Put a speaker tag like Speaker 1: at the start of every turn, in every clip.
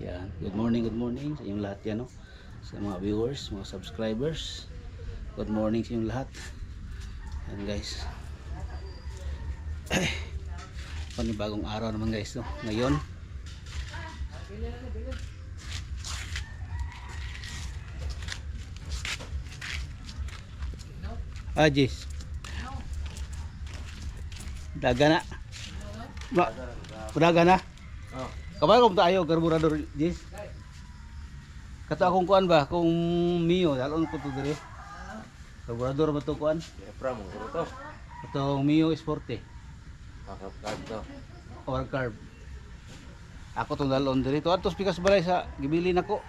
Speaker 1: Yan. Good morning sa inyong lahat yan, no? Sa mga viewers, mga subscribers. Good morning sa inyong lahat. Yan guys. Panibagong araw naman guys, no? Ngayon. Jis. Daga na. Daga na. Kabayo kung tayo karburador Jis. Kato akong kuan ba kung Mio dalon ko to dire. Karburador ba to kuan?
Speaker 2: Diaphragm mo to.
Speaker 1: Ito Mio Sporte.
Speaker 2: Carb to.
Speaker 1: Or carb. Ako tong dalon dire to atos pikas balay sa gibili nako.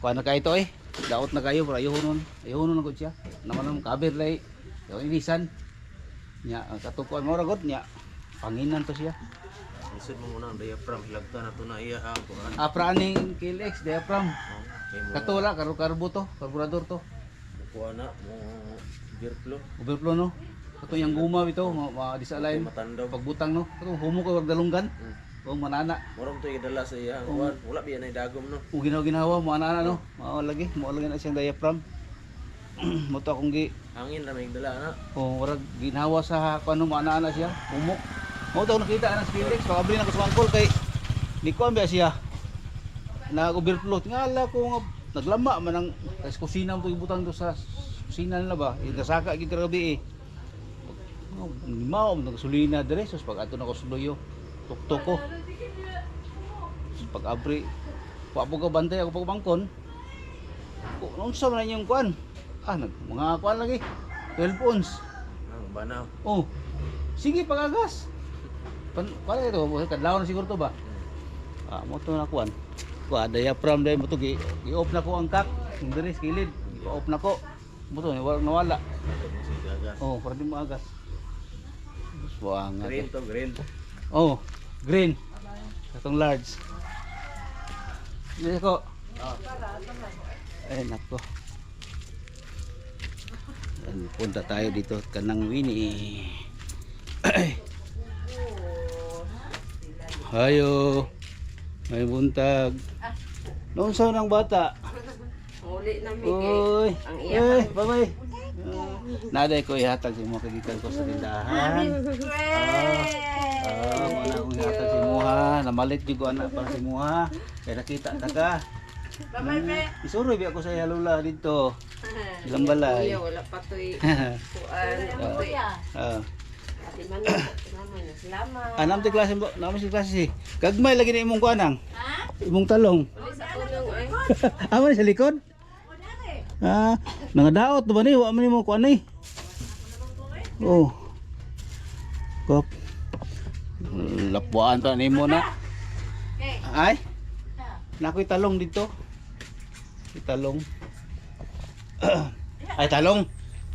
Speaker 1: Kuan na kay ito Daot na kayo para ayuhon na gud siya. Naman kabir lay. Yo inisan. Nya katukuan mo ra gud nya. Panginan to siya.
Speaker 2: Isod mo muna ang diaphragm, hilagtan na ito na iya ang kuhan.
Speaker 1: Praning KLX diaphragm. Katula karbo to, karburador to.
Speaker 2: Bukuha na, mo overflow.
Speaker 1: Overflow no. Kato yang gumaw ito, disalay
Speaker 2: Matandaw.
Speaker 1: pagbutang no. Kato humo ko dalunggan. O manana.
Speaker 2: Murang ito idala sa iya ang kuhan. Wala biya na dagom no.
Speaker 1: O ginawa mo anana no. Mao lagi na siyang diaphragm. Mo to akong
Speaker 2: Hangin na may dala na.
Speaker 1: o warag ginawa sa kuno mo anana siya, humok. Mo to nakita ang Felix, pagabli na ko sa mangkol kay di ko ambi siya. Nag-overflow tingala ko nga naglama man ang kusina mo ibutang do sa kusina nila ba. Nasaka gid kagabi Mao nagsulina dire sus pag ato na ko suloyo. Tuktok ko. Pag abri wa po ka bantay ako pagpangkon. Unsa man yung kuan? Mga kuan lagi. 12 ounce.
Speaker 2: Ang banaw.
Speaker 1: Oh. Sige pagagas. Kuan ito, kadlaw na siguro to ba? Mo to na kuan. Kuha diaphragm dai mo to gi-off na ko ang kak. Yung diri sa kilid. Gi-off na ko. Mo to nawala. Oh, para di mo agas. Buang
Speaker 2: Green to, green.
Speaker 1: Oh, green. Katong large. Dito ko. Ay nako. Punta tayo dito kanang Winnie. Hayo. May buntag. Noon sa nang bata.
Speaker 3: Uli na
Speaker 1: Oy.
Speaker 3: Ang iya.
Speaker 1: Bye-bye. Naday ko ihatag si mo kagikan ko sa tindahan. Wala akong ihatag si Muha. Namalit juga anak para si Muha. Kaya nakita na ka.
Speaker 3: Bye-bye.
Speaker 1: Isuroy biya ko sa Yalula dito. Ilang balay.
Speaker 3: Wala pa to'y kuan. Salamat.
Speaker 1: Anam ti klase mo, naman si klase si. Gagmay lagi na imong kuanang. Imong talong.
Speaker 3: Uli sa tulong ay.
Speaker 1: Amo sa likod? Nangadaot ba ni? Wa man imong kuan ni. Oh. Kop. Lapuan ta nimo na. Ay. Nakoy talong dito. Talong. Ay talong.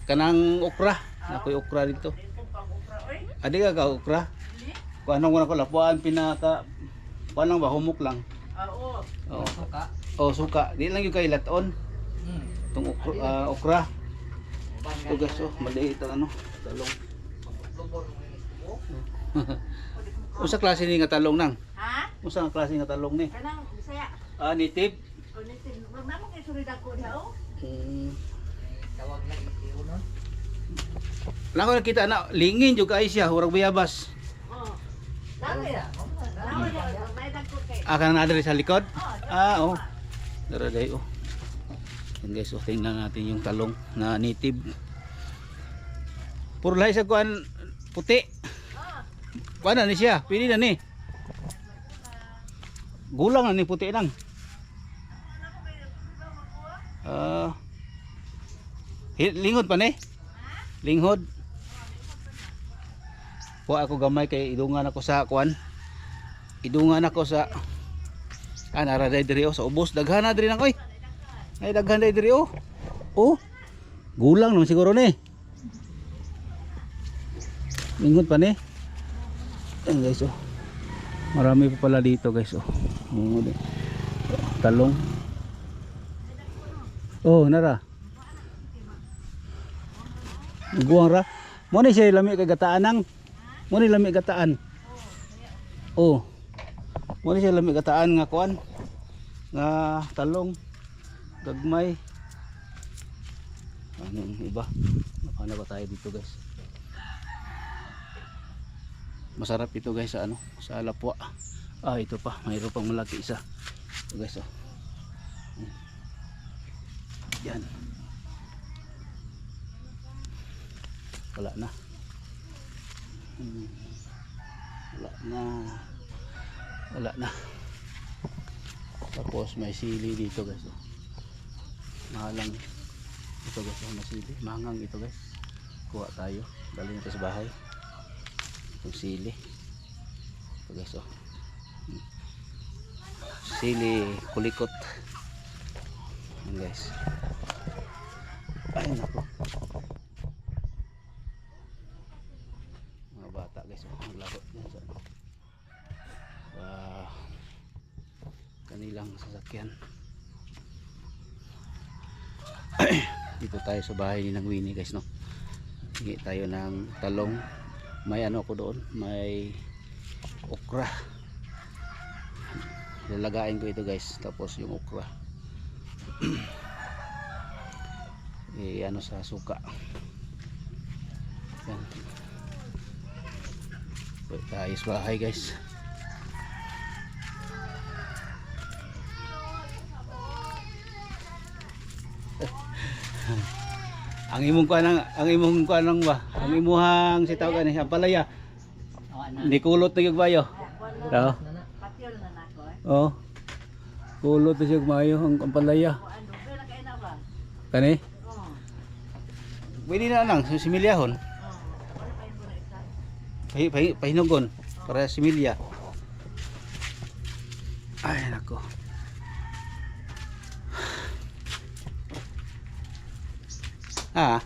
Speaker 1: Kanang okra. Nakoy okra dito. Adi ka okra? Kung anong muna ko lapuan pinaka kuan lang ba humok lang.
Speaker 3: Oo.
Speaker 1: Oh. Suka. Oh, suka. Di lang yung kay laton. Tong okra. Ito guys, maliit ang talong. Usa klase ni nga talong nang?
Speaker 3: Ha?
Speaker 1: Usa nga klase nga talong ni?
Speaker 3: Kanang Bisaya.
Speaker 1: Native.
Speaker 3: Native. Magmamang kay surid ako diha o. Tawag na iyo no.
Speaker 1: Lang ko nakita na lingin jud kay siya, hurag bayabas.
Speaker 3: Oh. Dami ya. May dagko kay.
Speaker 1: Kanang naa diri sa likod? Oh. Dara day oh. Yan guys, tingnan natin yung talong na native. Puro lahi sa kuan puti. Kuan na ni siya, pili na ni. Gulang na ni puti lang. Linghod pa ni? Linghod. Kuha ako gamay kay idungan ako sa kuan. Idungan ako sa naraday diri sa ubos daghan na diri nang oy. Ay daghan diri oh. Oh. Gulang naman siguro ni. Linghod pa ni. Ayan guys oh. Marami pa pala dito guys oh. Talong. Oh, nara. Guwang ra. Mo ni siya lami kay gataan nang. Mo ni lami gataan. Oh. Mo siya lami kataan nga kuan nga talong gagmay. Anong iba? Nakana ba tayo dito guys? Masarap ito guys sa ano, sa lapwa. Ah, ito pa, mayroon pang malaki isa. Ito guys oh. Yan. Wala na. Wala na. Wala na. Tapos may sili dito guys oh. Mahalang ito guys oh, may sili. Mangang ito guys. Kuha tayo. Dali nito sa bahay. Itong sili. Ito guys oh. Sili kulikot. Yan guys. Ay nako. Mga bata guys oh, naglaro yan sa kanilang sasakyan. Dito tayo sa bahay ni Nang Winnie guys no. Hingi tayo ng talong. May ano ko doon, may okra. Lalagain ko ito guys, tapos yung okra ano sa suka. Yan. Pwede tayo sa bahay guys. ang imong kuanang ba? Ang imuhang sitaw gani, ang palaya. Hindi kulot na yung bayo. Oo.
Speaker 3: Patil na nako eh.
Speaker 1: Oh. Kulot na siya mayo ang palaya.
Speaker 3: Ano, pero nakaina ba?
Speaker 1: Kani?
Speaker 3: Oo.
Speaker 1: Pwede na lang, similyahon.
Speaker 3: Wala pa yun ko na isa.
Speaker 1: Pahinugon para similya. Ay nako. Ah,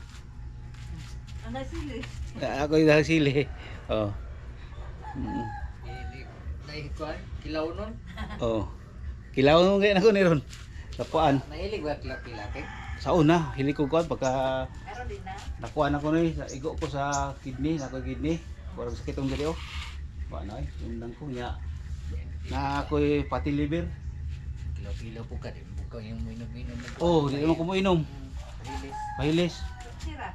Speaker 3: Ang sili.
Speaker 1: ako yung sili. Oh.
Speaker 4: Kilaw nun?
Speaker 1: Oh. Kilaw mo ngayon ako ni ron. Lapuan.
Speaker 4: Mahilig ba tilapilapin?
Speaker 1: Sa una, hili ko kuan pagka
Speaker 3: Meron din na.
Speaker 1: nakuan ako ni sa igo ko sa kidney, nako kidney. Kurang sakit ang diri oh. Ba na yung ko niya. Na ako'y pati liver.
Speaker 4: Kilaw-kilaw po ka din. Bukaw yung minom-minom.
Speaker 1: Oh, di naman ko mo inom.
Speaker 4: Mahilis.
Speaker 1: Pahilis.
Speaker 3: Sira.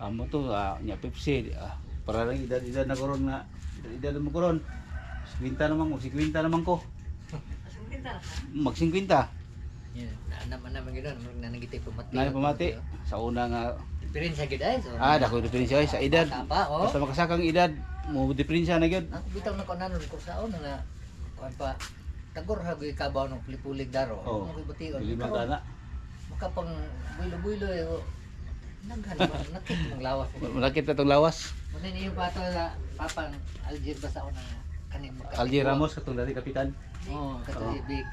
Speaker 1: Amo to nya Pepsi. Para lang edad na koron na. Edad mo koron. 50 naman mo, 50 naman ko.
Speaker 3: Suminta na ka.
Speaker 1: Mag 50.
Speaker 4: Yan. Naanaman gano'n. Nanagitay pamati.
Speaker 1: Na pamati sa una nga
Speaker 4: Diferensya gid ay. So,
Speaker 1: dako diferensya sa edad.
Speaker 4: bata pa, oh.
Speaker 1: Basta makasakang edad mo diferensya na gyud.
Speaker 4: Ako bitaw na ko nanon ko saon na kuan pa tagor hagoy kabaw ng pulipulig daro.
Speaker 1: Oh.
Speaker 4: Ano ko'y bation.
Speaker 1: Lima ka na.
Speaker 4: Makapang builo-builo eh. Naghan ba nakit ng lawas.
Speaker 1: Malakit na tong lawas.
Speaker 4: Muna niyo bato sa papang Algier ba sa una kaning
Speaker 1: Algie Ramos katong dati kapitan.
Speaker 4: Oh, kato
Speaker 1: Oh.
Speaker 4: big.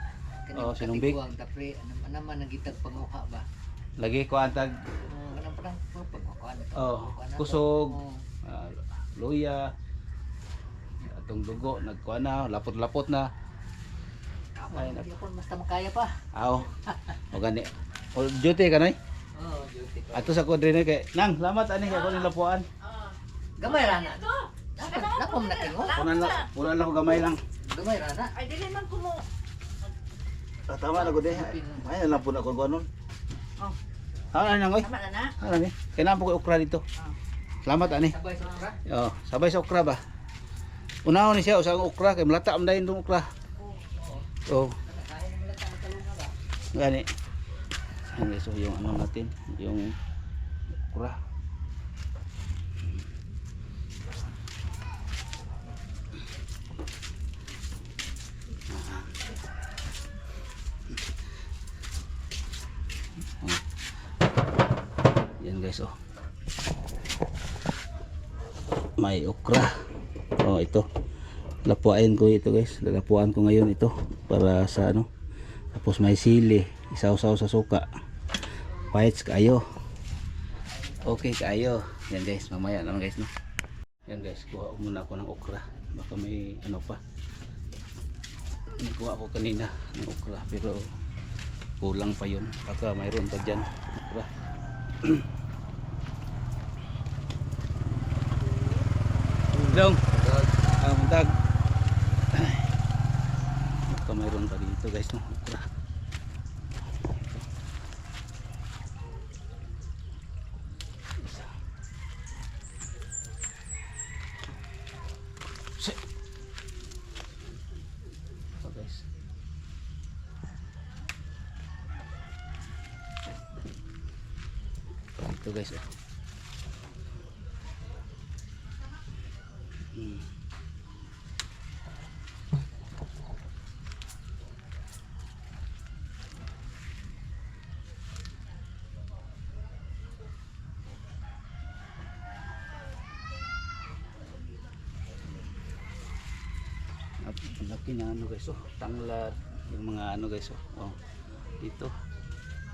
Speaker 1: Oh, sinong big?
Speaker 4: Ang tapre naman nagitag panguha ba.
Speaker 1: Lagi ko antag
Speaker 4: Oh, kanang parang panguha na.
Speaker 1: kusog,
Speaker 4: Oh.
Speaker 1: luya. Atong dugo nagkuan na, lapot-lapot na. Ay,
Speaker 4: Ay, hindi ako basta makaya pa.
Speaker 1: Aw. O gani. O duty ka noy.
Speaker 4: Oh, duty ko.
Speaker 1: Ato sa kodre kay Nang, salamat ani kay ko ni lapuan.
Speaker 4: Gamay rana. Nako man nakingo.
Speaker 1: Punan lang ko gamay lang.
Speaker 4: Gamay rana.
Speaker 3: Ay, dili man ko mo.
Speaker 1: Tama na ko de. Ay lang pud ako kunon.
Speaker 3: Oh.
Speaker 1: Ha na ngoy.
Speaker 3: Tama na na.
Speaker 1: Ano ni? Kailangan po ko okra dito. Salamat ani.
Speaker 4: Sabay sa okra.
Speaker 1: Oh, sabay sa okra ba? Unahon ni siya usang okra kay malata am dayon tong okra. Oh,
Speaker 4: Kaya mo lang matalunga ba.
Speaker 1: gani. Ano so yung ano natin, yung okra. Yan guys oh. May okra. Oh, ito. Lapuain ko ito guys. Lalapuan ko ngayon ito para sa ano. Tapos may sili, isaw-saw sa suka. Bites kayo. Okay kayo. Yan guys, mamaya naman guys no. Yan guys, kuha muna ako ng okra. Baka may ano pa. Kuha ko kanina ng okra pero kulang pa yun. Baka mayroon pa dyan okra. Dong. Muntag. baka mayroon pa dito guys, no? Okra. Isa. Shit. Ito guys. Ito guys, oh. Laki na ano guys, oh, tanglad, yung mga ano guys, oh, dito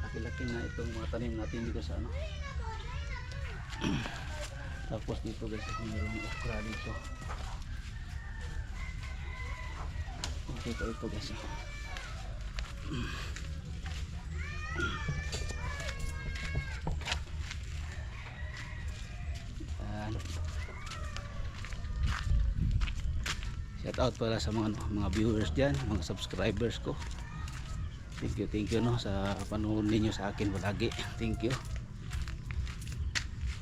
Speaker 1: laki-laki na itong mga tanim natin dito sa ano. Tapos dito guys, mayroong okra dito. Okay, ito guys, oh. Yan. Shout out pala sa mga mga viewers diyan, mga subscribers ko. Thank you no sa panonood ninyo sa akin palagi. Thank you.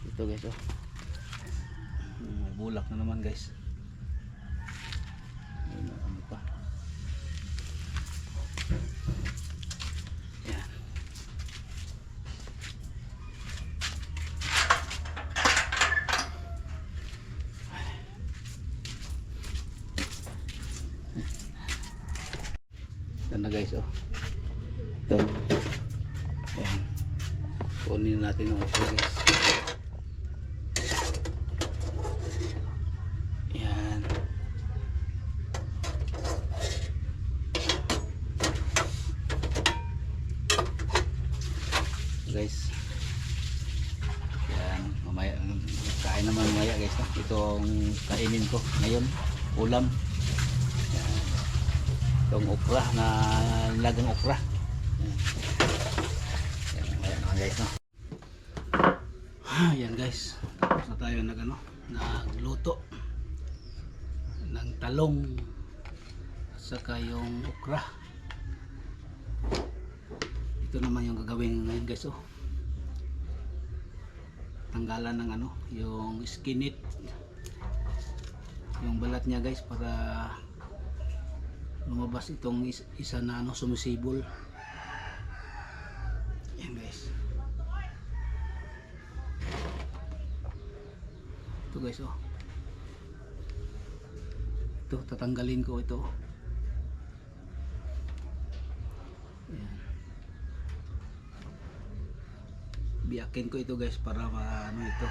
Speaker 1: Ito guys, oh. May bulak na naman guys. Ayun, ano pa. Yan. Ito na guys, oh. Ito. Ayan. Kunin natin ang okra guys. Ayan. Guys. Ayan. Mamaya, kain naman mamaya guys. No? Itong kainin ko ngayon. Ulam. Itong okra na nilagang okra. Ayan guys, no. Ayan guys. Tapos na tayo nagluto ng talong at saka yung okra. Ito naman yung gagawin ngayon guys, oh. Tanggalan ng yung skinit. Yung balat niya guys para lumabas itong isa na sumisibol. Yan guys. Ito guys, oh. Ito tatanggalin ko ito. Yan. Biyakin ko ito guys para ito.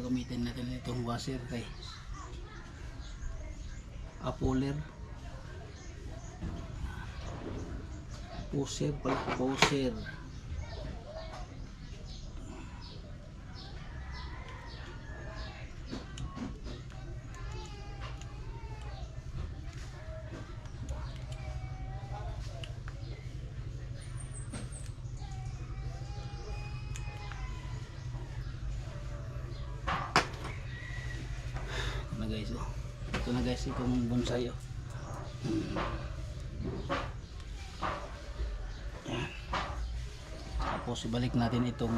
Speaker 1: gagamitin natin itong washer kay Apoler. Pusher pala, pusher. Ito na guys, oh. Ito na guys itong bonsai, oh. Yan. Tapos ibalik natin itong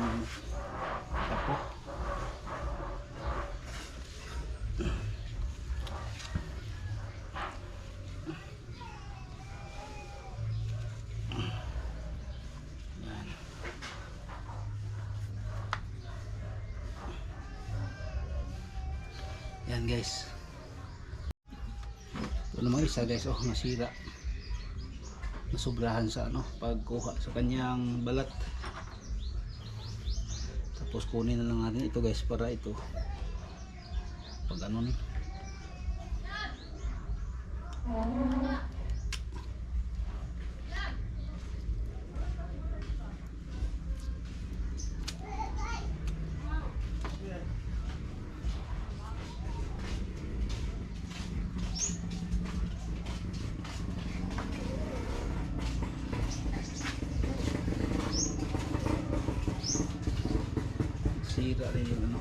Speaker 1: kapo. Yan. Yan guys. Ito namang isa guys, oh, nasira. Nasubrahan sa ano, pagkuha sa kanyang balat. Tapos kunin na lang natin ito guys para ito pag ano ni. Sira rin yung ano.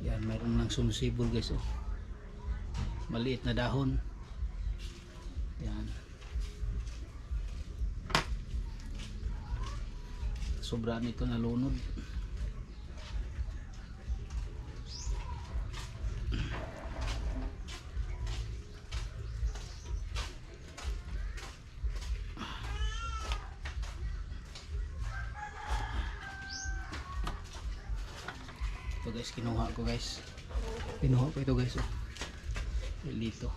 Speaker 1: Yan, mayroon ng sumisibol guys, oh. Maliit na dahon. Yan. Sobra nito nalunod. Ito guys, kinuha ko guys. Kinuha ko ito guys, oh. Dito.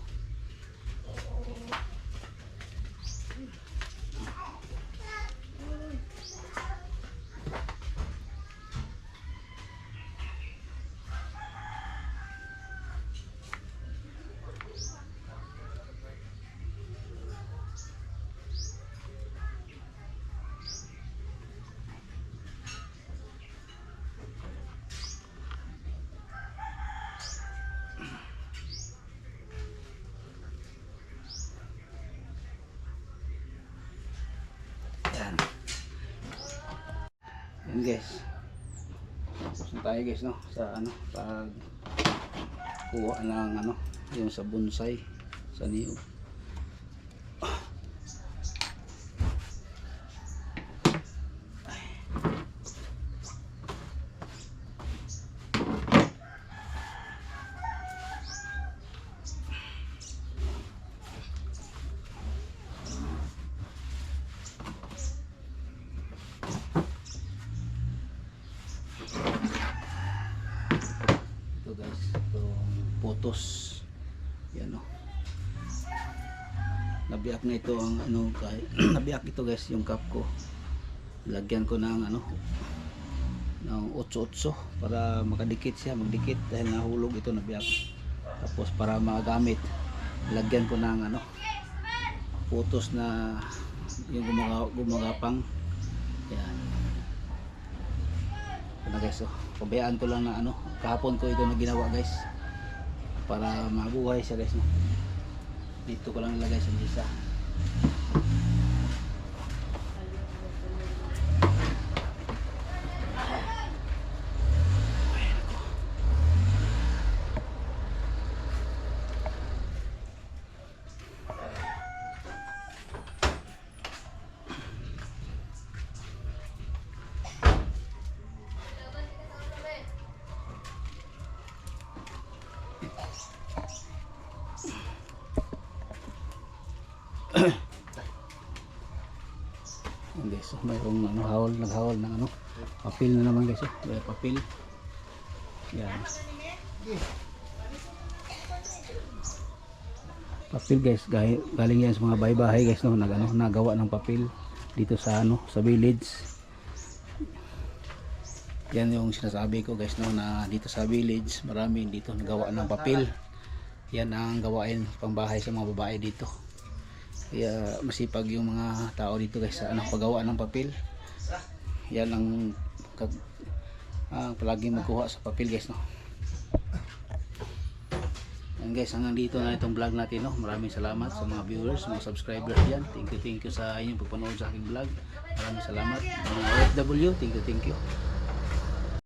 Speaker 1: Yan. Yan guys. Tapos na tayo guys, no, sa ano, pag kuha ng ano, yung sa bonsai, sa niyog. Ito guys, itong putos. Yan, oh. nabiak na ito ang ano nabiak ito guys yung cup ko. Lagyan ko ng ano ng 8-8 para makadikit siya, magdikit dahil nahulog ito, nabiak. Tapos para magamit, lagyan ko ng ano putos na yung gumagapang. Yan. Ano guys, oh, pabayaan ko lang na ano, kahapon ko ito na ginawa guys para mabuhay siya guys, no? Dito ko lang ilagay sa mesa. Guys, so mayroong ano, naghawal ng ano, papel na naman guys, may papel. Yan. Papel guys, galing yan sa mga bahay-bahay guys, no, nagawa ng papel dito sa ano, sa village. Yan yung sinasabi ko guys, no, na dito sa village marami dito nagawa ng papel. Yan ang gawain pangbahay sa mga babae dito. Kaya masipag yung mga tao dito guys sa ano, paggawa ng papel. Yan ang palagi magkuha sa papel guys, no. Yan guys, hanggang dito na itong vlog natin, no. Maraming salamat sa mga viewers, mga subscribers diyan. Thank you sa inyong pagpanood sa aking vlog. Maraming salamat. Mga OFW, thank you.